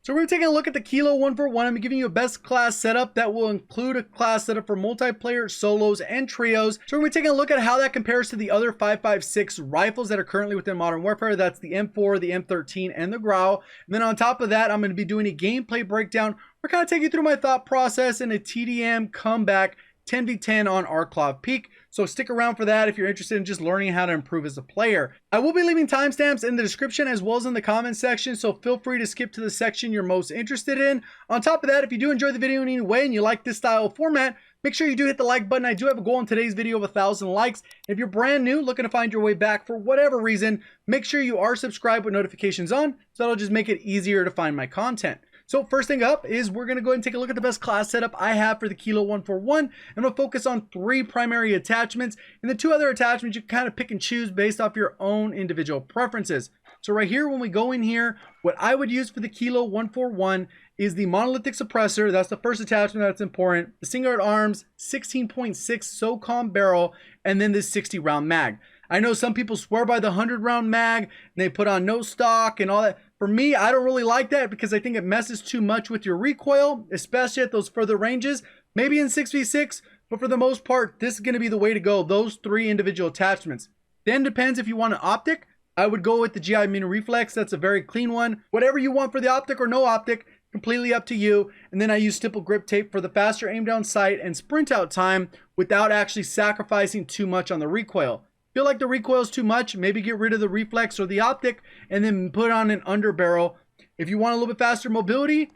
So we're taking a look at the Kilo 141. I'm giving you a best class setup that will include a class setup for multiplayer, solos, and trios. So we're going to be taking a look at how that compares to the other 5.56 rifles that are currently within Modern Warfare. That's the M4, the M13, and the Gfuel. And then on top of that, I'm going to be doing a gameplay breakdown. We're kind of taking you through my thought process in a TDM comeback 10v10 on Arclov Peak. So stick around for that if you're interested in just learning how to improve as a player. I will be leaving timestamps in the description as well as in the comment section, so feel free to skip to the section you're most interested in. On top of that, if you do enjoy the video in any way and you like this style of format, make sure you do hit the like button. I do have a goal in today's video of 1,000 likes. If you're brand new, looking to find your way back for whatever reason, make sure you are subscribed with notifications on, so that'll just make it easier to find my content. So first thing up is we're going to go ahead and take a look at the best class setup I have for the Kilo 141. I'm going to focus on 3 primary attachments, and the 2 other attachments you can kind of pick and choose based off your own individual preferences. So right here, when we go in here, what I would use for the Kilo 141 is the monolithic suppressor. That's the first attachment that's important. The single arms, 16.6 SOCOM barrel, and then this 60 round mag. I know some people swear by the 100 round mag and they put on no stock and all that. For me, I don't really like that because I think it messes too much with your recoil, especially at those further ranges, maybe in 6v6, but for the most part, this is going to be the way to go, those 3 individual attachments. Then depends if you want an optic. I would go with the GI Mini Reflex. That's a very clean one. Whatever you want for the optic or no optic, completely up to you. And then I use stipple grip tape for the faster aim down sight and sprint out time without actually sacrificing too much on the recoil. Feel like the recoil is too much, maybe get rid of the reflex or the optic and then put on an under barrel. If you want a little bit faster mobility,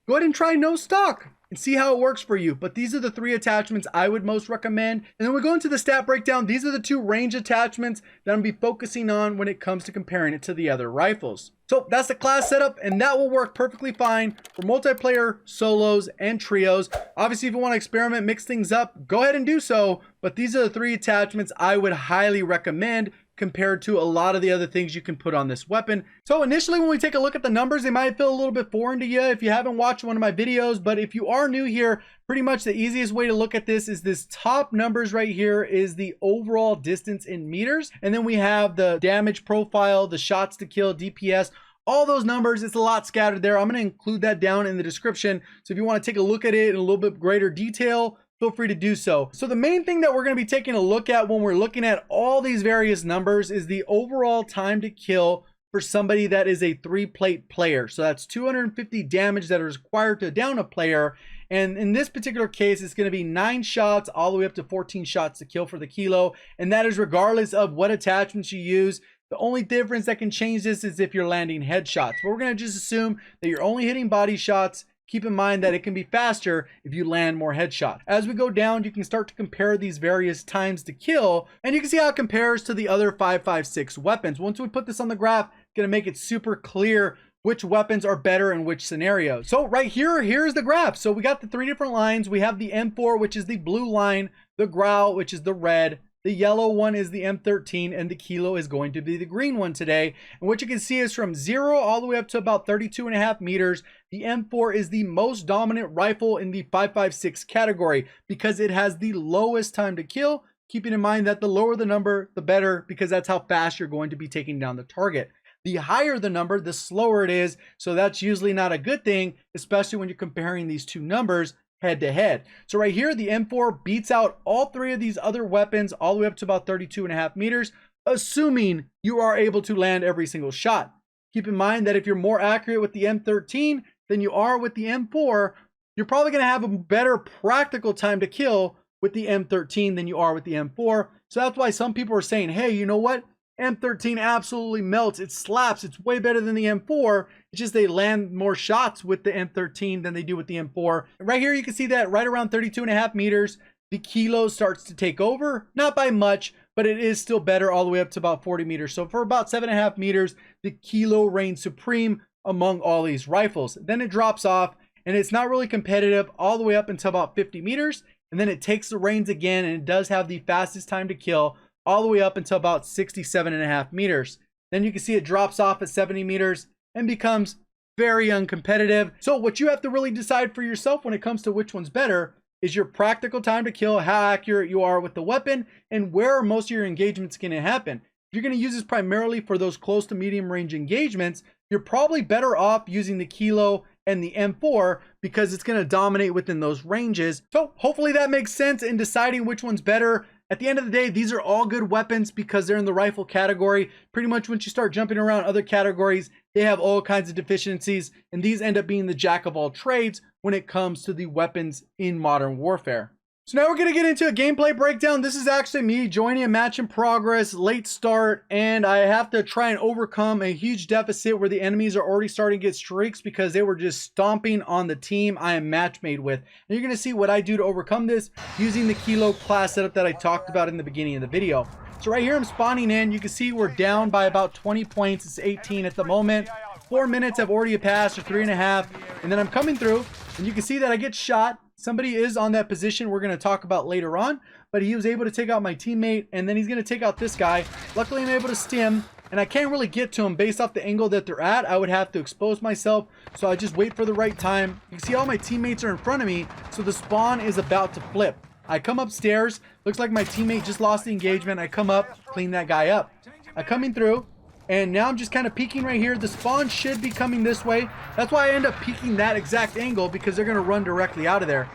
go ahead and try no stock and see how it works for you. But these are the 3 attachments I would most recommend. And then we go into the stat breakdown. These are the 2 range attachments that I'm going to be focusing on when it comes to comparing it to the other rifles. So that's the class setup, and that will work perfectly fine for multiplayer, solos, and trios. Obviously, if you want to experiment, mix things up, go ahead and do so. But these are the 3 attachments I would highly recommend compared to a lot of the other things you can put on this weapon. So initially, when we take a look at the numbers, they might feel a little bit foreign to you if you haven't watched one of my videos. But if you are new here, pretty much the easiest way to look at this is this top numbers right here is the overall distance in meters. And then we have the damage profile, the shots to kill, DPS, all those numbers. It's a lot scattered there. I'm going to include that down in the description. So if you want to take a look at it in a little bit greater detail, feel free to do so. So the main thing that we're going to be taking a look at when we're looking at all these various numbers is the overall time to kill for somebody that is a 3-plate player. So that's 250 damage that is required to down a player. And in this particular case, it's going to be 9 shots all the way up to 14 shots to kill for the Kilo. And that is regardless of what attachments you use. The only difference that can change this is if you're landing headshots. But we're going to just assume that you're only hitting body shots. Keep in mind that it can be faster if you land more headshots. As we go down, you can start to compare these various times to kill, and you can see how it compares to the other 5.56 weapons. Once we put this on the graph, it's going to make it super clear which weapons are better in which scenarios. So right here, here's the graph. So we got the 3 different lines. We have the M4, which is the blue line, the Gfuel, which is the red, the yellow one is the M13, and the Kilo is going to be the green one today. And what you can see is from 0 all the way up to about 32.5 meters, the M4 is the most dominant rifle in the 5.56 category because it has the lowest time to kill, keeping in mind that the lower the number, the better, because that's how fast you're going to be taking down the target. The higher the number, the slower it is, so that's usually not a good thing, especially when you're comparing these 2 numbers head to head. So right here, the M4 beats out all 3 of these other weapons all the way up to about 32.5 meters, assuming you are able to land every single shot. Keep in mind that if you're more accurate with the M13 than you are with the M4, you're probably going to have a better practical time to kill with the M13 than you are with the M4. So that's why some people are saying, hey, you know what? M13 absolutely melts. It slaps. It's way better than the M4. It's just they land more shots with the M13 than they do with the M4. Right here, you can see that right around 32.5 meters, the Kilo starts to take over. Not by much, but it is still better all the way up to about 40 meters. So for about 7.5 meters, the Kilo reigns supreme among all these rifles. Then it drops off, and it's not really competitive all the way up until about 50 meters. And then it takes the reins again, and it does have the fastest time to kill all the way up until about 67.5 meters. Then you can see it drops off at 70 meters and becomes very uncompetitive. So what you have to really decide for yourself when it comes to which one's better is your practical time to kill, how accurate you are with the weapon, and where most of your engagements going to happen. If you're going to use this primarily for those close to medium range engagements, you're probably better off using the Kilo and the M4 because it's going to dominate within those ranges. So hopefully that makes sense in deciding which one's better. At the end of the day, these are all good weapons because they're in the rifle category. Pretty much once you start jumping around other categories, they have all kinds of deficiencies, and these end up being the jack of all trades when it comes to the weapons in Modern Warfare. So now we're going to get into a gameplay breakdown. This is actually me joining a match in progress, late start, and I have to try and overcome a huge deficit where the enemies are already starting to get streaks because they were just stomping on the team I am match made with. And you're going to see what I do to overcome this using the Kilo class setup that I talked about in the beginning of the video. So right here I'm spawning in. You can see we're down by about 20 points. It's 18 at the moment. 4 minutes I've already passed, or 3.5, and then I'm coming through and you can see that I get shot. Somebody is on that position we're going to talk about later on, but he was able to take out my teammate, and then he's going to take out this guy. Luckily I'm able to stim, and I can't really get to him based off the angle that they're at. I would have to expose myself, so I just wait for the right time. You can see all my teammates are in front of me, so the spawn is about to flip. I come upstairs, looks like my teammate just lost the engagement. I come up, clean that guy up. I'm coming through, and now I'm just kind of peeking right here. The spawn should be coming this way. That's why I end up peeking that exact angle, because they're going to run directly out of there.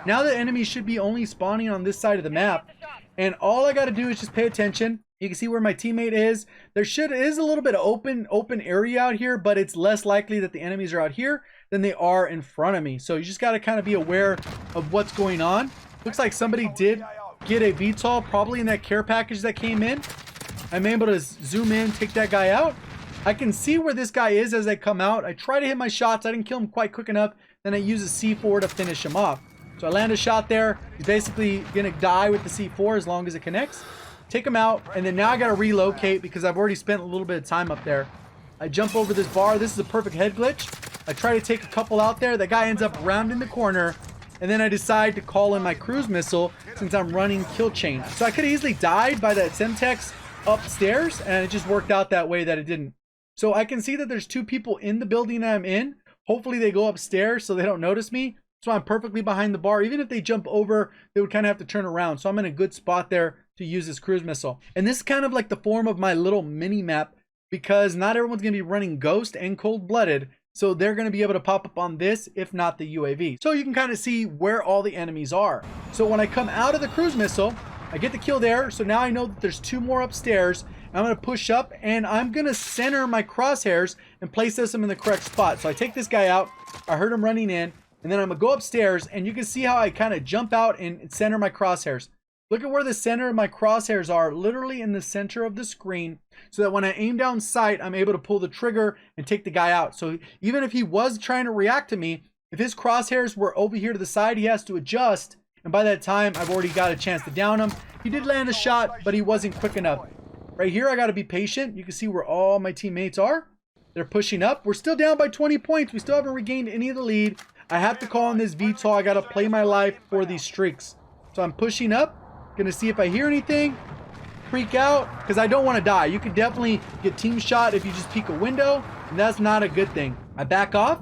Now the enemies should be only spawning on this side of the map, and all I got to do is just pay attention. You can see where my teammate is. There is a little bit of open area out here, but it's less likely that the enemies are out here than they are in front of me. So you just got to kind of be aware of what's going on. Looks like somebody did get a VTOL, probably in that care package that came in. I'm able to zoom in, take that guy out. I can see where this guy is as I come out. I try to hit my shots. I didn't kill him quite quick enough. Then I use a C4 to finish him off. So I land a shot there. He's basically going to die with the C4 as long as it connects. Take him out, and then now I got to relocate because I've already spent a little bit of time up there. I jump over this bar. This is a perfect head glitch. I try to take a couple out there. The guy ends up rounding the corner, and then I decide to call in my cruise missile since I'm running kill chain. So I could have easily died by that Semtex upstairs, and it just worked out that way that it didn't. So I can see that there's two people in the building that I'm in. Hopefully they go upstairs so they don't notice me. So I'm perfectly behind the bar. Even if they jump over, they would kind of have to turn around. So I'm in a good spot there to use this cruise missile. And this is kind of like the form of my little mini map, because not everyone's going to be running Ghost and Cold-Blooded. So they're going to be able to pop up on this, if not the UAV. So you can kind of see where all the enemies are. So when I come out of the cruise missile, I get the kill there. So now I know that there's two more upstairs. I'm going to push up, and I'm going to center my crosshairs and place them in the correct spot. So I take this guy out. I heard him running in. And then I'm going to go upstairs, and you can see how I kind of jump out and center my crosshairs. Look at where the center of my crosshairs are, literally in the center of the screen, so that when I aim down sight, I'm able to pull the trigger and take the guy out. So even if he was trying to react to me, if his crosshairs were over here to the side, he has to adjust. And by that time, I've already got a chance to down him. He did land a shot, but he wasn't quick enough. Right here, I got to be patient. You can see where all my teammates are. They're pushing up. We're still down by 20 points. We still haven't regained any of the lead. I have to call on this VTOL. I got to play my life for these streaks. So I'm pushing up. Going to see if I hear anything. Freak out, because I don't want to die. You could definitely get team shot if you just peek a window, and that's not a good thing. I back off,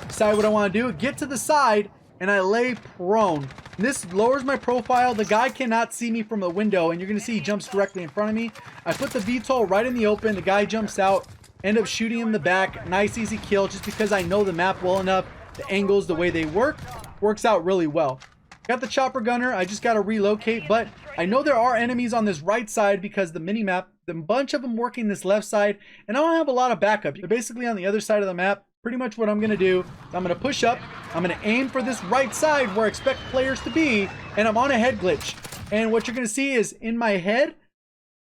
decide what I want to do, get to the side, and I lay prone. And this lowers my profile. The guy cannot see me from the window, and you're going to see he jumps directly in front of me. I put the VTOL right in the open. The guy jumps out, end up shooting him in the back. Nice, easy kill, just because I know the map well enough. The angles, the way they works out really well. Got the chopper gunner. I just got to relocate, but I know there are enemies on this right side because the mini-map, the bunch of them working this left side, and I don't have a lot of backup. They're basically on the other side of the map. Pretty much what I'm going to do, I'm going to push up. I'm going to aim for this right side where I expect players to be, and I'm on a head glitch. And what you're going to see is in my head,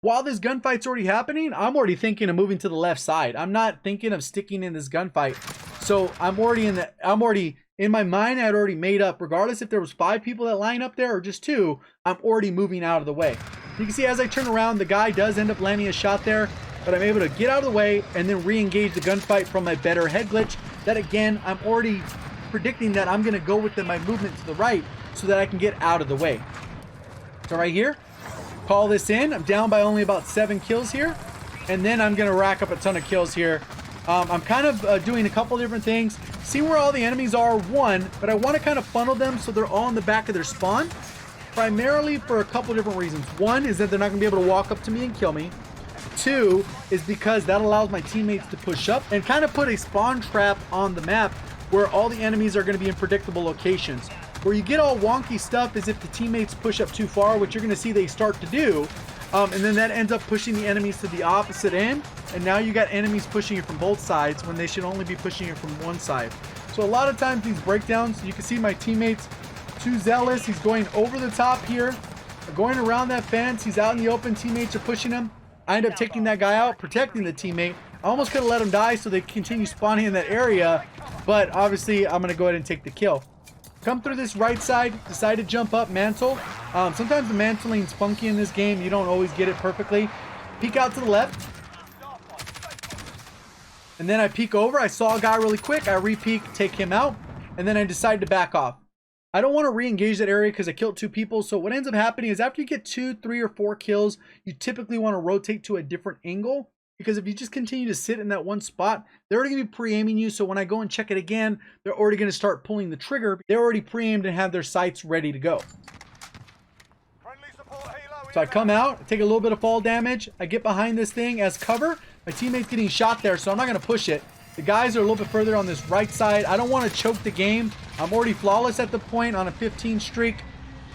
while this gunfight's already happening, I'm already thinking of moving to the left side. I'm not thinking of sticking in this gunfight. So I'm already in my mind. I had already made up, regardless if there was 5 people that line up there or just 2, I'm already moving out of the way. You can see as I turn around, the guy does end up landing a shot there, but I'm able to get out of the way and then re-engage the gunfight from my better head glitch. That again, I'm already predicting that I'm going to go with my movement to the right so that I can get out of the way. So right here, call this in. I'm down by only about 7 kills here, and then I'm going to rack up a ton of kills here. I'm kind of doing a couple different things. See where all the enemies are, one, but I want to kind of funnel them so they're all in the back of their spawn, primarily for a couple different reasons. One is that they're not going to be able to walk up to me and kill me. 2 is because that allows my teammates to push up and kind of put a spawn trap on the map where all the enemies are going to be in predictable locations. Where you get all wonky stuff is if the teammates push up too far, which you're going to see they start to do. And then that ends up pushing the enemies to the opposite end. And now you got enemies pushing you from both sides when they should only be pushing you from one side. So a lot of times these breakdowns, you can see my teammates too zealous. He's going over the top here, going around that fence. He's out in the open. Teammates are pushing him. I end up taking that guy out, protecting the teammate. I almost could have let him die so they continue spawning in that area. But obviously, I'm going to go ahead and take the kill. Come through this right side, decide to jump up, mantle. Sometimes the mantling's funky in this game. You don't always get it perfectly. Peek out to the left. And then I peek over. I saw a guy really quick. I re-peek, take him out. And then I decide to back off. I don't want to re-engage that area because I killed 2 people. So what ends up happening is after you get 2, 3, or 4 kills, you typically want to rotate to a different angle. Because if you just continue to sit in that one spot, they're already going to be pre-aiming you. So when I go and check it again, they're already going to start pulling the trigger. They're already pre-aimed and have their sights ready to go. So I come out, take a little bit of fall damage. I get behind this thing as cover. My teammate's getting shot there, so I'm not going to push it. The guys are a little bit further on this right side. I don't want to choke the game. I'm already flawless at the point on a 15 streak.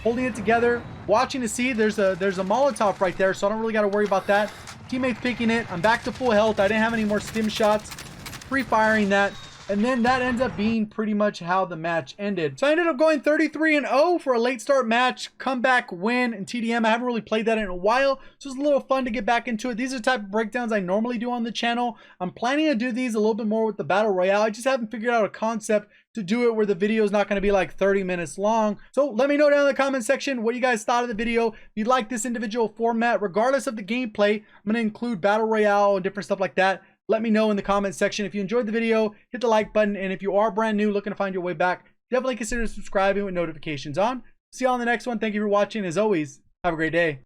Holding it together, watching to see there's a Molotov right there, so I don't really got to worry about that. Teammates picking it. I'm back to full health. I didn't have any more stim shots. Free firing that. And then that ends up being pretty much how the match ended. So I ended up going 33-0 for a late start match, comeback win in TDM. I haven't really played that in a while, so it's a little fun to get back into it. These are the type of breakdowns I normally do on the channel. I'm planning to do these a little bit more with the Battle Royale. I just haven't figured out a concept to do it where the video is not going to be like 30 minutes long. So let me know down in the comment section what you guys thought of the video. If you like this individual format, regardless of the gameplay, I'm going to include Battle Royale and different stuff like that. Let me know in the comment section. If you enjoyed the video, hit the like button. And if you are brand new looking to find your way back, definitely consider subscribing with notifications on. See you on the next one. Thank you for watching. As always, have a great day.